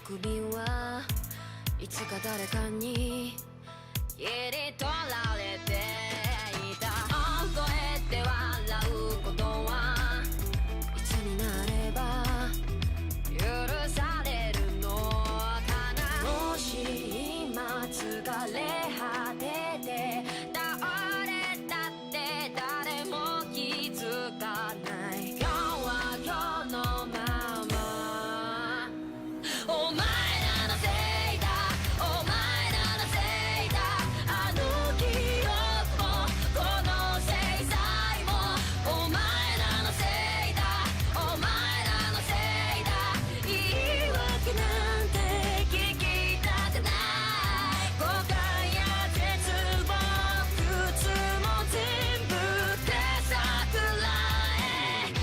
首はいつか誰かに切り取られていた。覚えて笑うことはいつになれば許されるのかな。もし今疲れ果てて倒れたって誰も気づかない。今日は今日のままお前らのせいだ、お前らのせいだ。あの記憶もこの制裁もお前らのせいだ、お前らのせいだ。言い訳なんて聞きたくない。誤解や絶望苦痛も全部手さくらえ。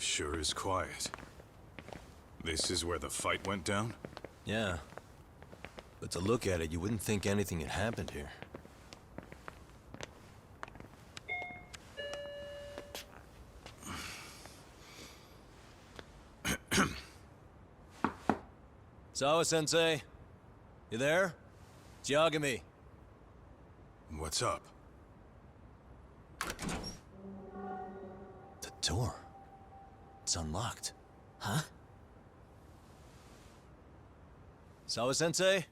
Sure is quiet. This is where the fight went down? Yeah. But to look at it, you wouldn't think anything had happened here. Sawa-sensei? You there? It's Yagami. What's up? The door. It's unlocked. Huh? Sawa-sensei?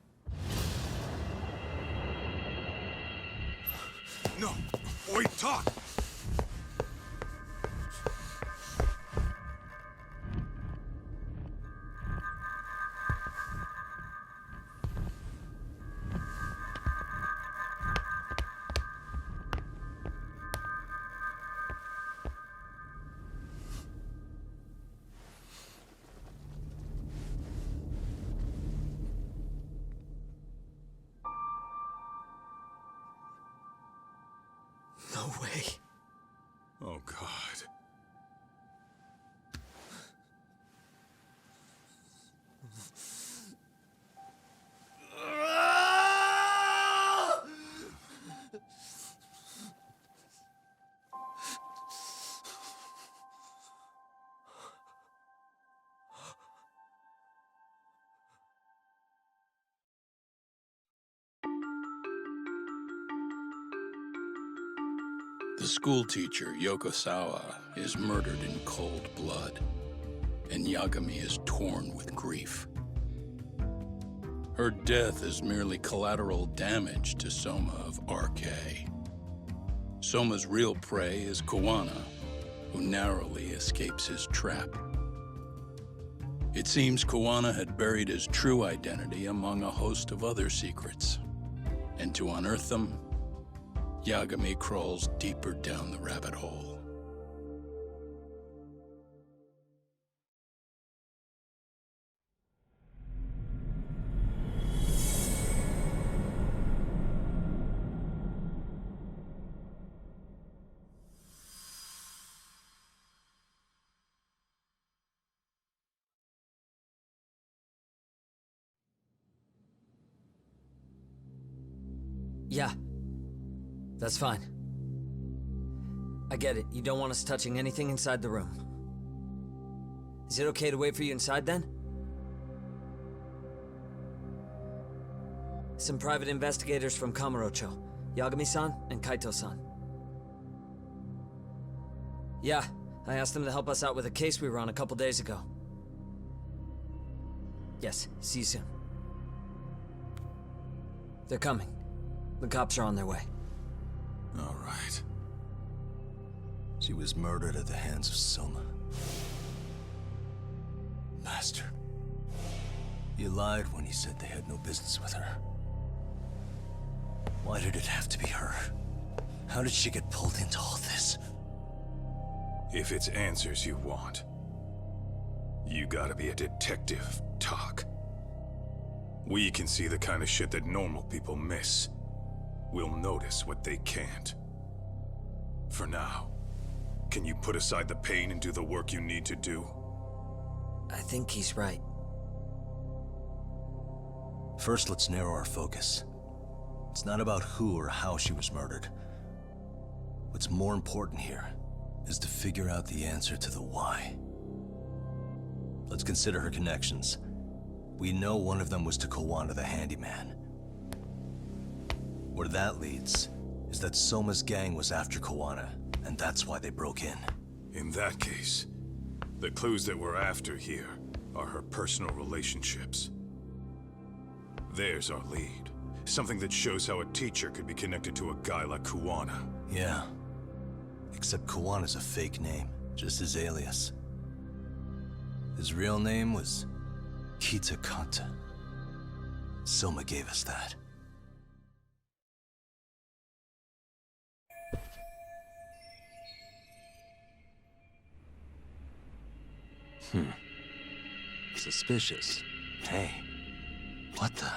No! Wait, talk! No way. Oh, God. The schoolteacher, Yoko Sawa, is murdered in cold blood, and Yagami is torn with grief. Her death is merely collateral damage to Soma of RK. Soma's real prey is Kawana, who narrowly escapes his trap. It seems Kawana had buried his true identity among a host of other secrets, and to unearth them, Yagami crawls deeper down the rabbit hole. Yeah. That's fine. I get it. You don't want us touching anything inside the room. Is it okay to wait for you inside then? Some private investigators from Kamurocho. Yagami-san and Kaito-san. Yeah, I asked them to help us out with a case we were on a couple days ago. Yes, see you soon. They're coming. The cops are on their way. All right. She was murdered at the hands of Soma. Bastard. He lied when he said they had no business with her. Why did it have to be her? How did she get pulled into all this? If it's answers you want, you gotta be a detective, Talk. We can see the kind of shit that normal people miss. We'll notice what they can't. For now, can you put aside the pain and do the work you need to do? I think he's right. First, let's narrow our focus. It's not about who or how she was murdered. What's more important here is to figure out the answer to the why. Let's consider her connections. We know one of them was to Kawana the handyman. Where that leads is that Soma's gang was after Kawana, and that's why they broke in. In that case, the clues that we're after here are her personal relationships. There's our lead. Something that shows how a teacher could be connected to a guy like Kawana. Yeah. Except Kawana's a fake name, just his alias. His real name was Kitakata. Soma gave us that. Suspicious. Hey, what the?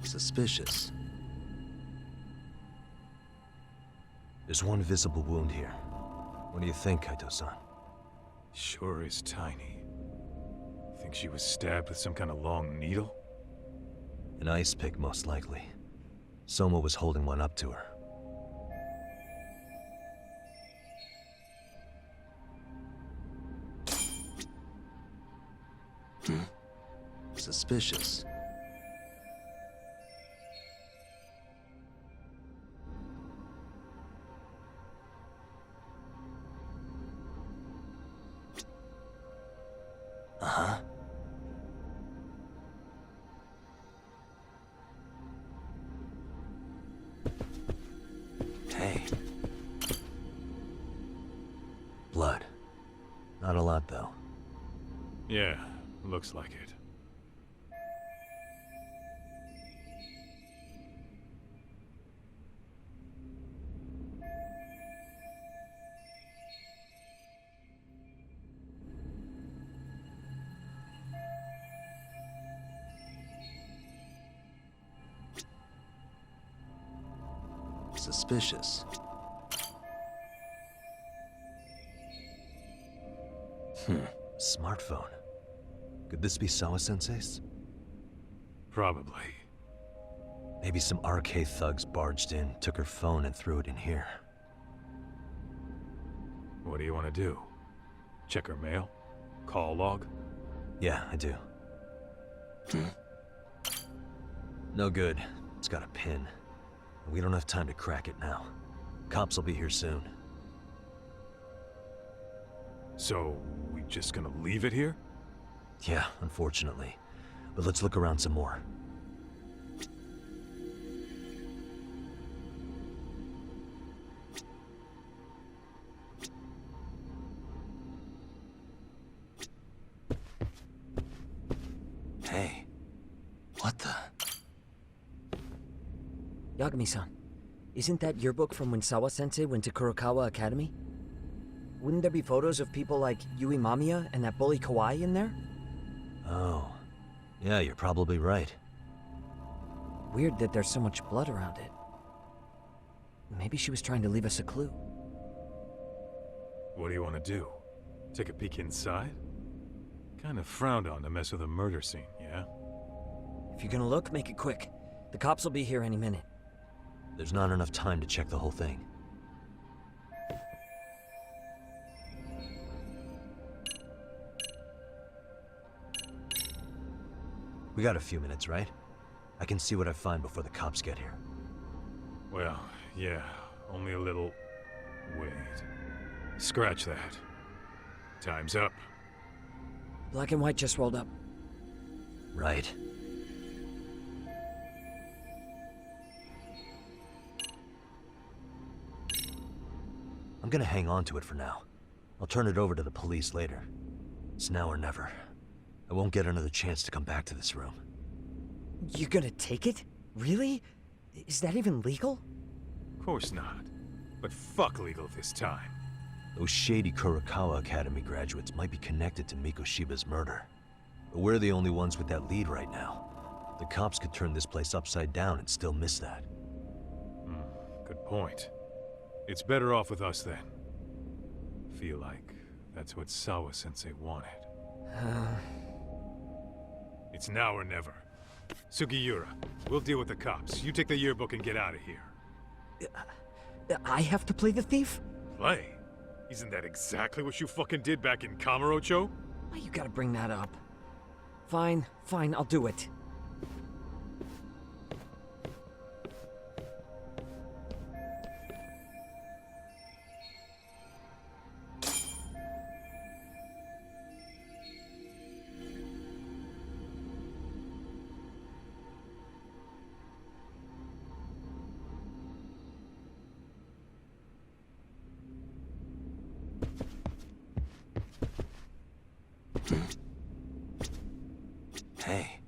Suspicious. There's one visible wound here. What do you think, Kaito-san? Sure is tiny. Think she was stabbed with some kind of long needle? An ice pick, most likely. Soma was holding one up to her. Suspicious. Uh-huh. Hey. Blood. Not a lot, though. Yeah, looks like it. Suspicious. Smartphone. Could this be Sawa-sensei's? Probably. Maybe some RK thugs barged in, took her phone, and threw it in here. What do you want to do? Check her mail? Call log? Yeah, I do. No good. It's got a pin. We don't have time to crack it now. Cops will be here soon. So, we just gonna leave it here? Yeah, unfortunately. But let's look around some more. Hey. What the? Yagami-san, isn't that your book from when Sawa-sensei went to Kurokawa Academy? Wouldn't there be photos of people like Yui Mamiya and that bully Kawaii in there? Oh. Yeah, you're probably right. Weird that there's so much blood around it. Maybe she was trying to leave us a clue. What do you want to do? Take a peek inside? Kind of frowned on to mess with a murder scene, yeah? If you're gonna look, make it quick. The cops will be here any minute. There's not enough time to check the whole thing. We got a few minutes, right? I can see what I find before the cops get here. Well, yeah, only a little... Wait. Scratch that. Time's up. Black and white just rolled up. Right. gonna hang on to it for now. I'll turn it over to the police later. It's now or never. I won't get another chance to come back to this room. You're gonna take it? Really? Is that even legal? Of course not. But fuck legal this time. Those shady Kurokawa Academy graduates might be connected to Mikoshiba's murder. But we're the only ones with that lead right now. The cops could turn this place upside down and still miss that. Good point. It's better off with us then. Feel like that's what Sawa-sensei wanted. It's now or never. Sugiura, we'll deal with the cops. You take the yearbook and get out of here. I have to play the thief? Play? Isn't that exactly what you fucking did back in Kamurocho? Why you gotta bring that up? Fine, I'll do it. Hey.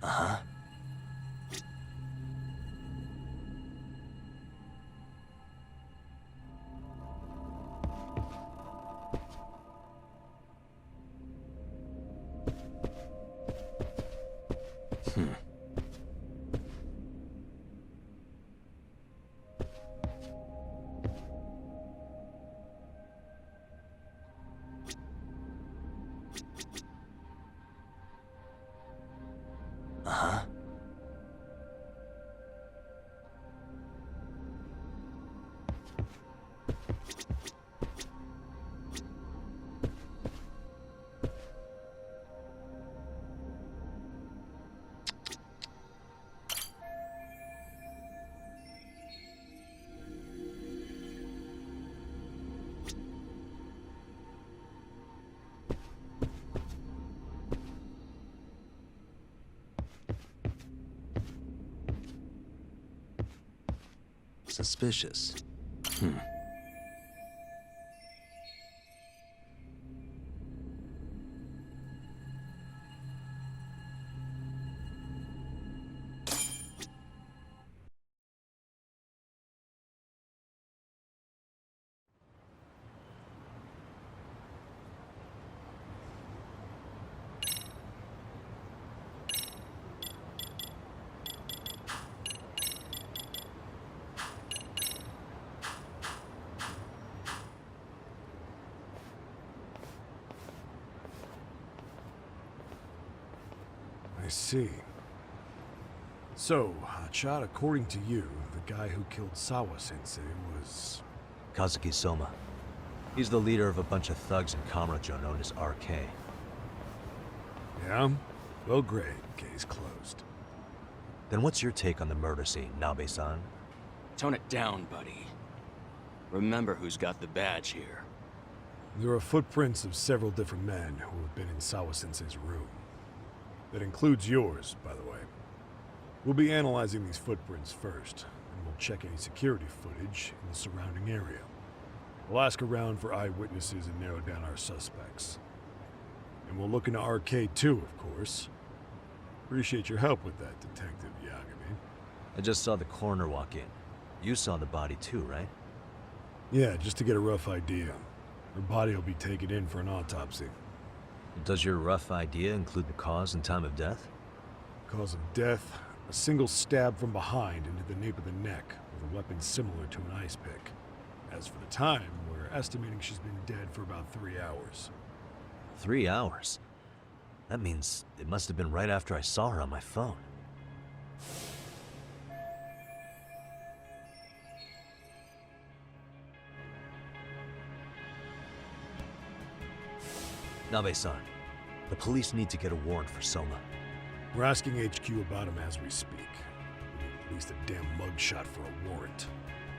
Uh-huh. Uh-huh. Suspicious. I see. So, Hotshot, according to you, the guy who killed Sawa-sensei was... Kazuki Soma. He's the leader of a bunch of thugs in Kamurocho known as RK. Yeah? Well, great. Case closed. Then what's your take on the murder scene, Nabe-san? Tone it down, buddy. Remember who's got the badge here. There are footprints of several different men who have been in Sawa-sensei's room. That includes yours, by the way. We'll be analyzing these footprints first, and we'll check any security footage in the surrounding area. We'll ask around for eyewitnesses and narrow down our suspects. And we'll look into RK too, of course. Appreciate your help with that, Detective Yagami. I just saw the coroner walk in. You saw the body too, right? Yeah, just to get a rough idea. Her body will be taken in for an autopsy. Does your rough idea include the cause and time of death? Cause of death, a single stab from behind into the nape of the neck with a weapon similar to an ice pick. As for the time, we're estimating she's been dead for about 3 hours. 3 hours? That means it must have been right after I saw her on my phone. Nabe-san, the police need to get a warrant for Soma. We're asking HQ about him as we speak. We need at least a damn mugshot for a warrant.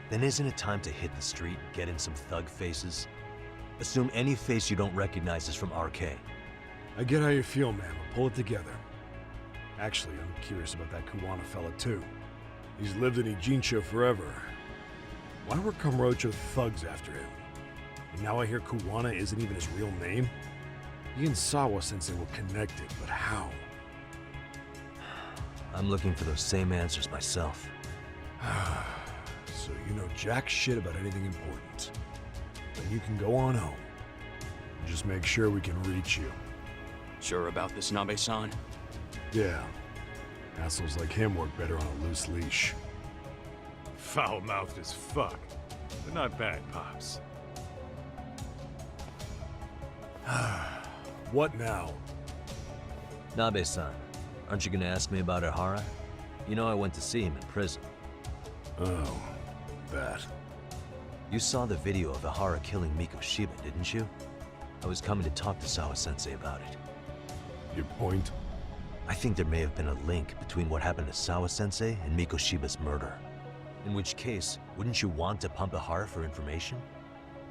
Then isn't it time to hit the street and get in some thug faces? Assume any face you don't recognize is from RK. I get how you feel, man, but pull it together. Actually, I'm curious about that Kuwana fella too. He's lived in Ijincho forever. Why were Kamurocho thugs after him? And now I hear Kuwana isn't even his real name? He and Sawa-sensei were connected, but how? I'm looking for those same answers myself. So you know jack shit about anything important. Then you can go on home. Just make sure we can reach you. Sure about this, Nabe-san? Yeah. Assholes like him work better on a loose leash. Foul-mouthed as fuck. But not bad, Pops. What now? Nabe-san, aren't you gonna ask me about Ihara? You know I went to see him in prison. Oh, that. You saw the video of Ihara killing Miko Shiba, didn't you? I was coming to talk to Sawa-sensei about it. Your point? I think there may have been a link between what happened to Sawa-sensei and Miko Shiba's murder. In which case, wouldn't you want to pump Ihara for information?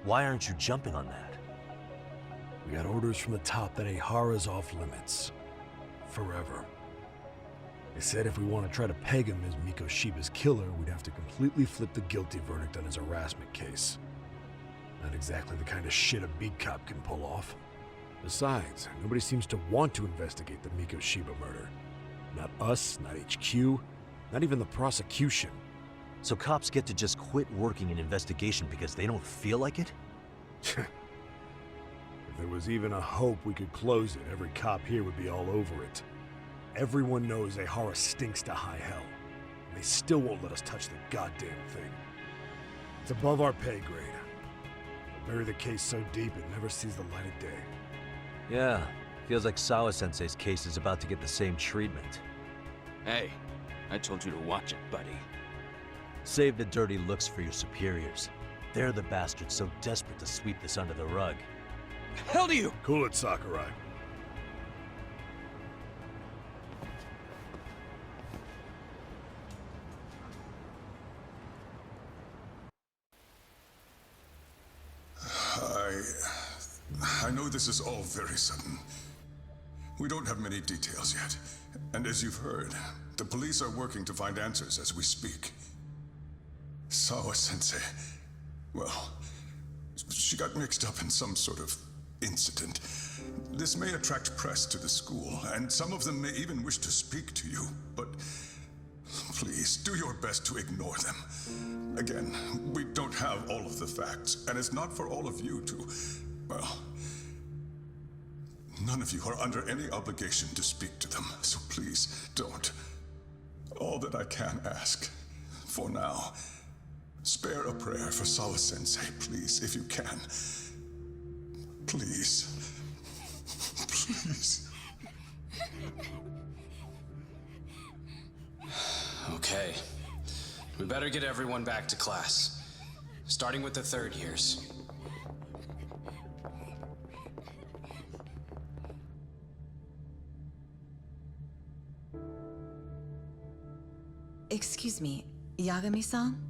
Why aren't you jumping on that? We got orders from the top that Ihara's off limits. Forever. They said if we want to try to peg him as Miko Shiba's killer, we'd have to completely flip the guilty verdict on his harassment case. Not exactly the kind of shit a beat cop can pull off. Besides, nobody seems to want to investigate the Miko Shiba murder. Not us, not HQ, not even the prosecution. So cops get to just quit working an investigation because they don't feel like it? If there was even a hope we could close it, every cop here would be all over it. Everyone knows Ihara stinks to high hell, and they still won't let us touch the goddamn thing. It's above our pay grade. We'll bury the case so deep it never sees the light of day. Yeah, feels like Sawa-sensei's case is about to get the same treatment. Hey, I told you to watch it, buddy. Save the dirty looks for your superiors. They're the bastards so desperate to sweep this under the rug. Hell do you? Cool it, Sakurai. I know this is all very sudden. We don't have many details yet. And as you've heard, the police are working to find answers as we speak. Sawa-sensei, well, she got mixed up in some sort of incident. This may attract press to the school, and some of them may even wish to speak to you, but please, do your best to ignore them. Again, we don't have all of the facts, and it's not for all of you to, well, none of you are under any obligation to speak to them, so please don't. All that I can ask, for now, spare a prayer for Sawa-sensei, please, if you can. Please. Please. Okay. We better get everyone back to class. Starting with the third years. Excuse me, Yagami-san?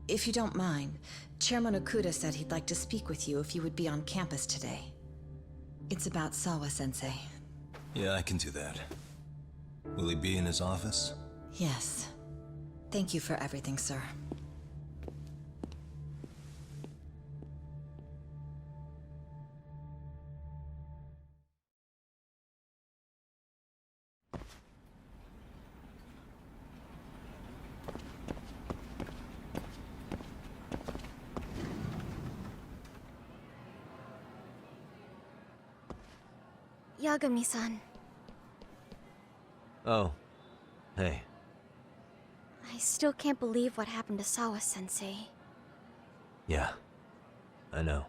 If you don't mind, Chairman Okuda said he'd like to speak with you if you would be on campus today. It's about Sawa-sensei. Yeah, I can do that. Will he be in his office? Yes. Thank you for everything, sir. Yagami-san, Oh. Hey. I still can't believe what happened to Sawa-sensei. Yeah. I know.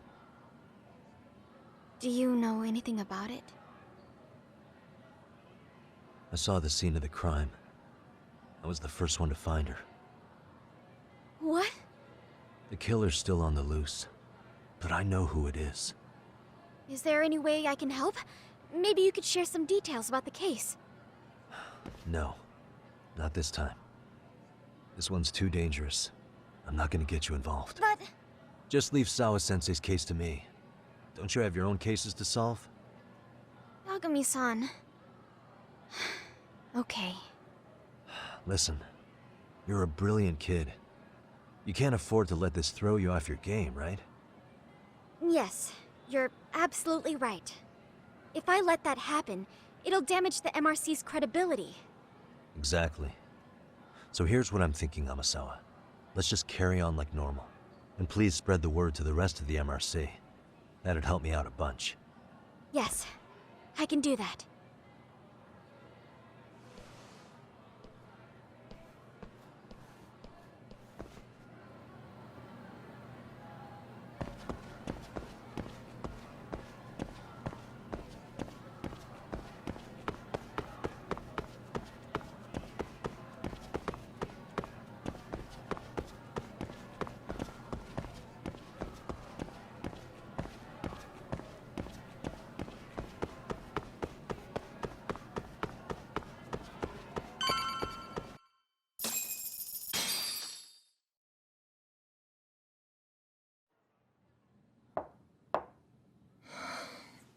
Do you know anything about it? I saw the scene of the crime. I was the first one to find her. What? The killer's still on the loose. But I know who it is. Is there any way I can help? Maybe you could share some details about the case. No. Not this time. This one's too dangerous. I'm not gonna get you involved. But... Just leave Sawa-sensei's case to me. Don't you have your own cases to solve? Yagami-san... Okay. Listen, you're a brilliant kid. You can't afford to let this throw you off your game, right? Yes, you're absolutely right. If I let that happen, it'll damage the MRC's credibility. Exactly. So here's what I'm thinking, Amasawa. Let's just carry on like normal. And please spread the word to the rest of the MRC. That'd help me out a bunch. Yes, I can do that.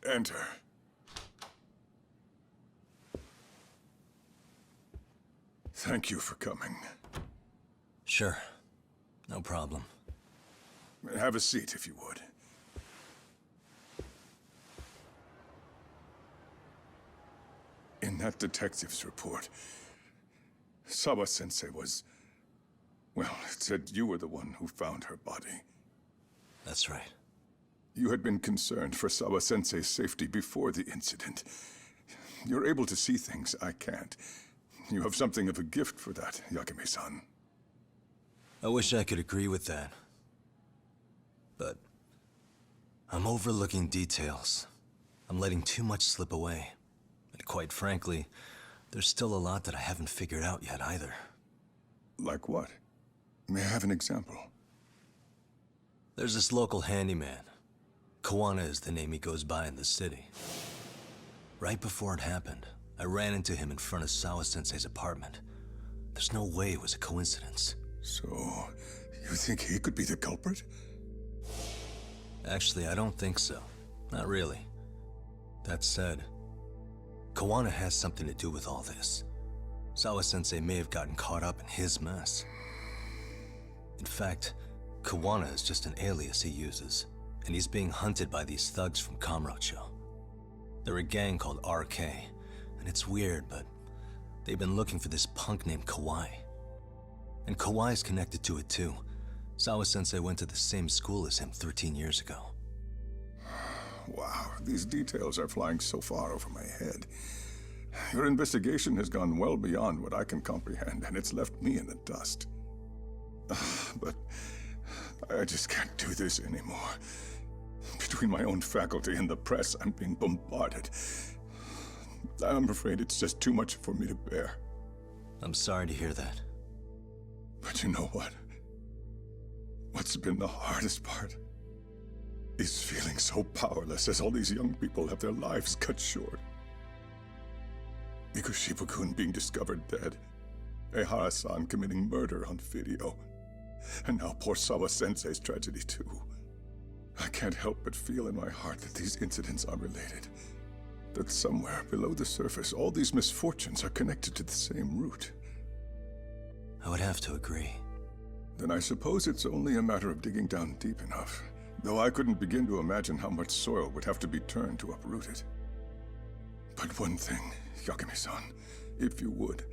Enter. Thank you for coming. Sure. No problem. Have a seat, if you would. In that detective's report, Sawa-sensei was... well, it said you were the one who found her body. That's right. You had been concerned for Sawa-sensei's safety before the incident. You're able to see things I can't. You have something of a gift for that, Yagami-san. I wish I could agree with that. But I'm overlooking details. I'm letting too much slip away. And quite frankly, there's still a lot that I haven't figured out yet either. Like what? May I have an example? There's this local handyman. Kawana is the name he goes by in the city. Right before it happened, I ran into him in front of Sawa-sensei's apartment. There's no way it was a coincidence. So, you think he could be the culprit? Actually, I don't think so. Not really. That said, Kawana has something to do with all this. Sawa-sensei may have gotten caught up in his mess. In fact, Kawana is just an alias he uses, and he's being hunted by these thugs from Kamurocho. They're a gang called RK, and it's weird, but they've been looking for this punk named Kawai. And Kawai's connected to it too. Sawa-sensei went to the same school as him 13 years ago. Wow, these details are flying so far over my head. Your investigation has gone well beyond what I can comprehend, and it's left me in the dust. But I just can't do this anymore. Between my own faculty and the press, I'm being bombarded. I'm afraid it's just too much for me to bear. I'm sorry to hear that. But you know what? What's been the hardest part is feeling so powerless as all these young people have their lives cut short. Ikushima-kun being discovered dead, Ehara-san committing murder on video, and now poor Sawa-sensei's tragedy too. I can't help but feel in my heart that these incidents are related. That somewhere below the surface, all these misfortunes are connected to the same root. I would have to agree. Then I suppose it's only a matter of digging down deep enough. Though I couldn't begin to imagine how much soil would have to be turned to uproot it. But one thing, Yagami-san, if you would,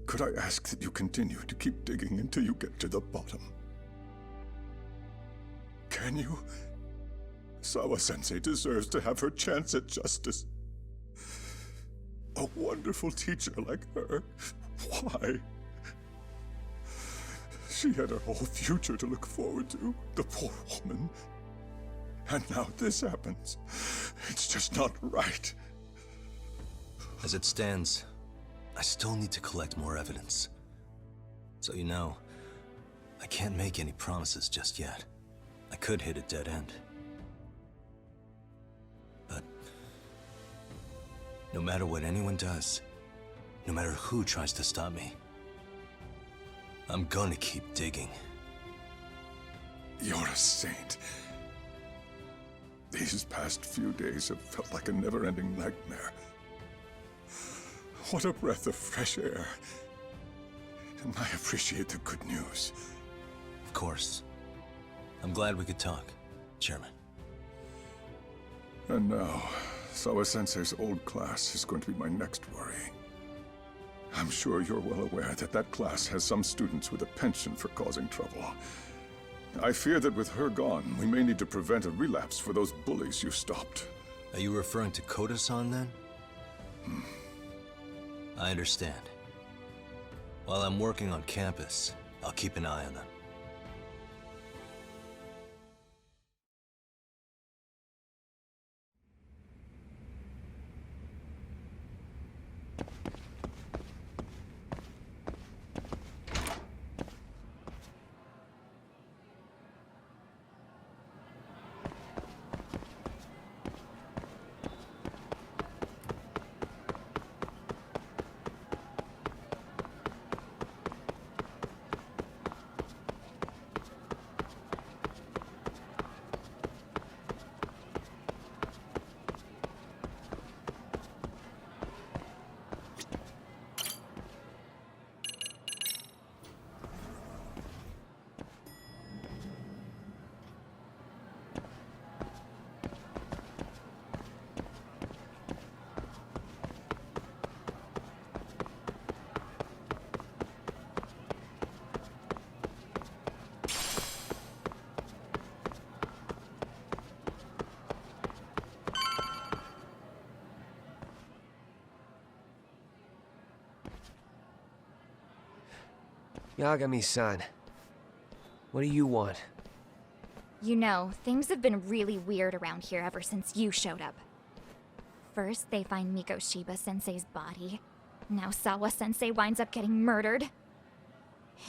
could I ask that you continue to keep digging until you get to the bottom? Can you? Sawa-sensei deserves to have her chance at justice. A wonderful teacher like her. Why? She had her whole future to look forward to, the poor woman. And now this happens. It's just not right. As it stands, I still need to collect more evidence. So you know, I can't make any promises just yet. I could hit a dead end. But no matter what anyone does, no matter who tries to stop me, I'm gonna keep digging. You're a saint. These past few days have felt like a never-ending nightmare. What a breath of fresh air I appreciate the good news. Of course. I'm glad we could talk, Chairman. And now, Sawa-sensei's old class is going to be my next worry. I'm sure you're well aware that that class has some students with a penchant for causing trouble. I fear that with her gone, we may need to prevent a relapse for those bullies you stopped. Are you referring to Koda-san, then? I understand. While I'm working on campus, I'll keep an eye on them. Yagami-san, what do you want? You know, things have been really weird around here ever since you showed up. First, they find Mikoshiba-sensei's body. Now Sawa-sensei winds up getting murdered.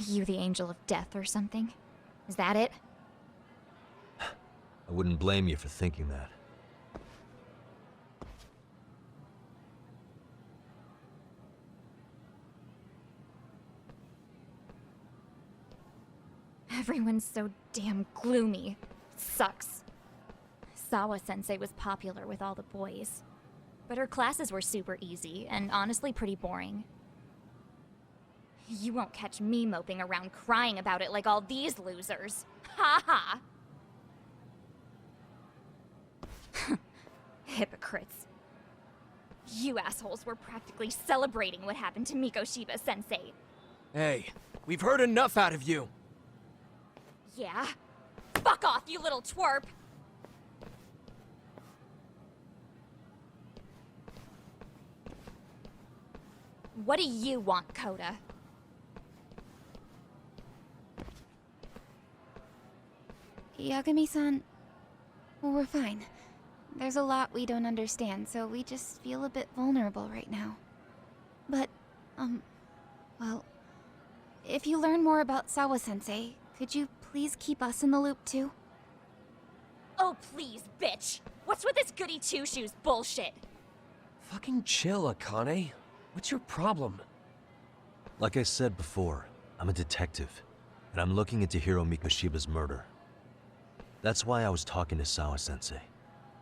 You the angel of death or something? Is that it? I wouldn't blame you for thinking that. Everyone's so damn gloomy. It sucks. Sawa-sensei was popular with all the boys. But her classes were super easy, and honestly pretty boring. You won't catch me moping around crying about it like all these losers. Ha ha! Hypocrites. You assholes were practically celebrating what happened to Mikoshiba-sensei. Hey, we've heard enough out of you! Yeah? Fuck off, you little twerp! What do you want, Koda? Yagami-san, well, we're fine. There's a lot we don't understand, so we just feel a bit vulnerable right now. But, well, if you learn more about Sawa-sensei, could you please keep us in the loop too? Oh please, bitch! What's with this goody two-shoes bullshit? Fucking chill, Akane. What's your problem? Like I said before, I'm a detective, and I'm looking into Hiro Mikoshiba's murder. That's why I was talking to Sawa-sensei.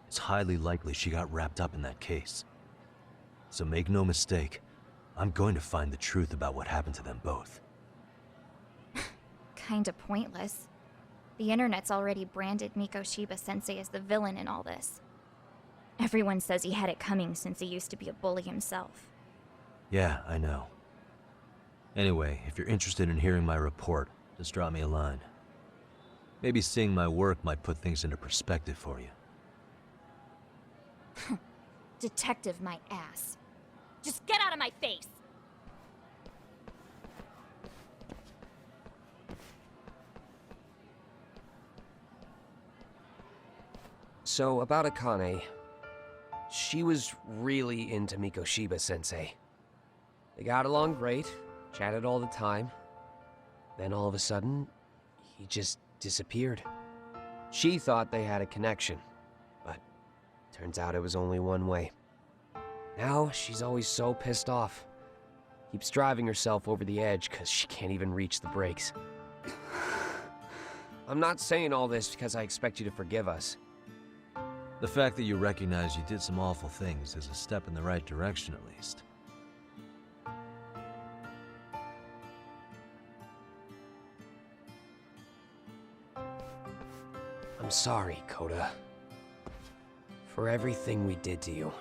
It's highly likely she got wrapped up in that case. So make no mistake, I'm going to find the truth about what happened to them both. Kinda pointless. The internet's already branded Mikoshiba-sensei as the villain in all this. Everyone says he had it coming since he used to be a bully himself. Yeah, I know. Anyway, if you're interested in hearing my report, just drop me a line. Maybe seeing my work might put things into perspective for you. Detective my ass. Just get out of my face! So, about Akane. She was really into Mikoshiba-sensei. They got along great, chatted all the time. Then all of a sudden, he just disappeared. She thought they had a connection, but turns out it was only one way. Now, she's always so pissed off. Keeps driving herself over the edge because she can't even reach the brakes. I'm not saying all this because I expect you to forgive us. The fact that you recognize you did some awful things is a step in the right direction, at least. sorry, Coda. For everything we did to you.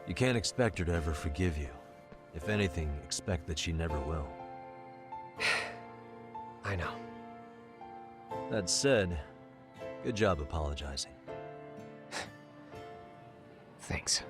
You can't expect her to ever forgive you. If anything, expect that she never will. I know. That said, good job apologizing. Thanks.